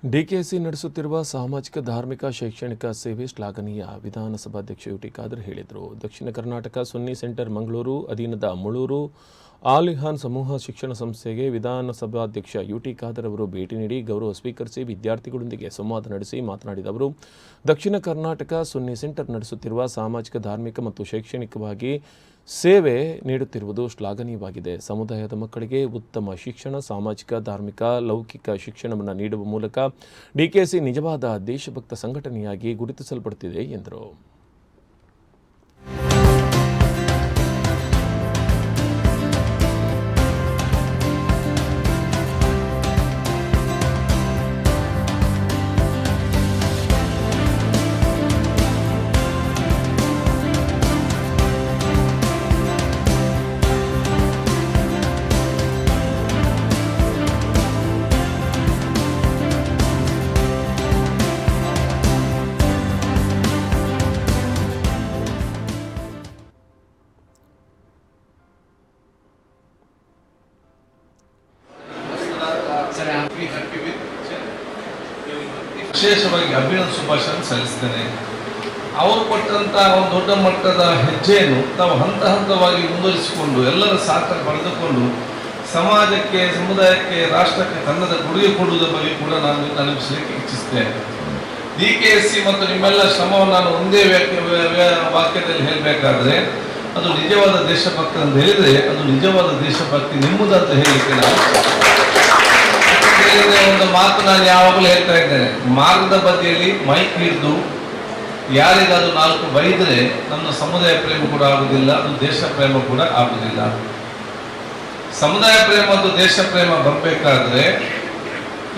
DKSC ನಡೆಸುತ್ತಿರುವ ಸಾಮಾಜಿಕ ಧಾರ್ಮಿಕ ಶೈಕ್ಷಣಿಕ ಸೇವೆ ಶ್ಲಾಘನೀಯ ವಿಧಾನಸಭಾಧ್ಯಕ್ಷ ಯುಟಿ ಖಾದರ್ ಹೇಳಿದರು. ದಕ್ಷಿಣ ಕರ್ನಾಟಕ ಸುನ್ನಿ ಸೆಂಟರ್ ಮಂಗಳೂರು ಅಧೀನದ ಮುಳೂರು ಆಲಿಹಾನ್ ಸಮೂಹ ಶಿಕ್ಷಣ ಸಂಸ್ಥೆಗೆ ವಿಧಾನಸಭಾಧ್ಯಕ್ಷ ಯುಟಿ ಖಾದರ್ ಅವರು ಭೇಟಿ ನೀಡಿ ಗೌರವ ಸ್ವೀಕರಿಸಿ ವಿದ್ಯಾರ್ಥಿಗಳೊಂದಿಗೆ ಸಂವಾದ ನಡೆಸಿ ಮಾತನಾಡಿದ ಅವರು, ದಕ್ಷಿಣ ಕರ್ನಾಟಕ ಸುನ್ನಿ ಸೆಂಟರ್ ನಡೆಸುತ್ತಿರುವ ಸಾಮಾಜಿಕ ಧಾರ್ಮಿಕ ಮತ್ತು ಶೈಕ್ಷಣಿಕವಾಗಿ ಸೇವೆ ನೀಡುತ್ತಿರುವುದು ಶ್ಲಾಘನೀಯವಾಗಿದೆ. ಸಮುದಾಯದ ಮಕ್ಕಳಿಗೆ ಉತ್ತಮ ಶಿಕ್ಷಣ, ಸಾಮಾಜಿಕ, ಧಾರ್ಮಿಕ, ಲೌಕಿಕ ಶಿಕ್ಷಣವನ್ನು ನೀಡುವ ಮೂಲಕ ಡಿಕೆಎಸ್ಸಿ ನಿಜವಾದ ದೇಶಭಕ್ತ ಸಂಘಟನೆಯಾಗಿ ಗುರುತಿಸಲ್ಪಡುತ್ತಿದೆ ಎಂದರು. ವಿಶೇಷವಾಗಿ ಅಭಿನಂದನೆ ಶುಭಾಶಯ ಸಲ್ಲಿಸ್ತೇನೆ. ಅವರು ಕೊಟ್ಟಂತಹ ಒಂದು ದೊಡ್ಡ ಮಟ್ಟದ ಹೆಜ್ಜೆಯನ್ನು ತಾವು ಹಂತ ಹಂತವಾಗಿ ಮುಂದುವರಿಸಿಕೊಂಡು ಎಲ್ಲರ ಸಹಕಾರ ಪಡೆದುಕೊಂಡು ಸಮಾಜಕ್ಕೆ, ಸಮುದಾಯಕ್ಕೆ, ರಾಷ್ಟ್ರಕ್ಕೆ ತನ್ನದ ಕೊಡುಗೆ ಕೊಡುವುದರ ಬಗ್ಗೆ ಕೂಡ ನಾನು ನೆನಪಿಸಲಿಕ್ಕೆ ಇಚ್ಛಿಸ್ತೇನೆ. ಡಿಕೆಎಸ್ಸಿ ಮತ್ತು ನಿಮ್ಮೆಲ್ಲ ಶ್ರಮವನ್ನು ನಾನು ಒಂದೇ ವಾಕ್ಯದಲ್ಲಿ ಹೇಳಬೇಕಾದ್ರೆ ಅದು ನಿಜವಾದ ದೇಶಭಕ್ತಿ ಅಂತ ಹೇಳಿದ್ರೆ ಅದು ನಿಜವಾದ ದೇಶಭಕ್ತಿ ನಿಮ್ಮದಂತ ಹೇಳಲಿಕ್ಕೆ ನಾನು ಒಂದು ಮಾತು ನಾನು ಯಾವಾಗಲೂ ಹೇಳ್ತಾ ಇದ್ದೇನೆ. ಮಾರ್ಗದ ಬದಿಯಲ್ಲಿ ಮೈಕ್ ಹಿಡಿದು ಯಾರಿಗಾದ್ರೂ ನಾಲ್ಕು ಬೈದ್ರೆ ನಮ್ಮ ಸಮುದಾಯ ಪ್ರೇಮ ಕೂಡ ಆಗುದಿಲ್ಲ, ಅದು ದೇಶ ಪ್ರೇಮ ಕೂಡ ಆಗುದಿಲ್ಲ. ಸಮುದಾಯ ಪ್ರೇಮ ಮತ್ತು ದೇಶ ಪ್ರೇಮ ಬರಬೇಕಾದ್ರೆ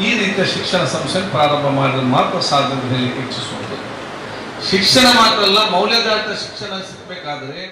ಈ ರೀತಿಯ ಶಿಕ್ಷಣ ಸಂಸ್ಥೆ ಪ್ರಾರಂಭ ಮಾಡಿದ್ರೆ ಮಾತ್ರ ಸಾಧ್ಯ ಅಂತ ಹೇಳಲಿಕ್ಕೆ ಇಚ್ಛಿಸುವುದು. ಶಿಕ್ಷಣ ಮಾತ್ರ ಅಲ್ಲ, ಮೌಲ್ಯಾಧಾರಿತ ಶಿಕ್ಷಣ ಸಿಗಬೇಕಾದ್ರೆ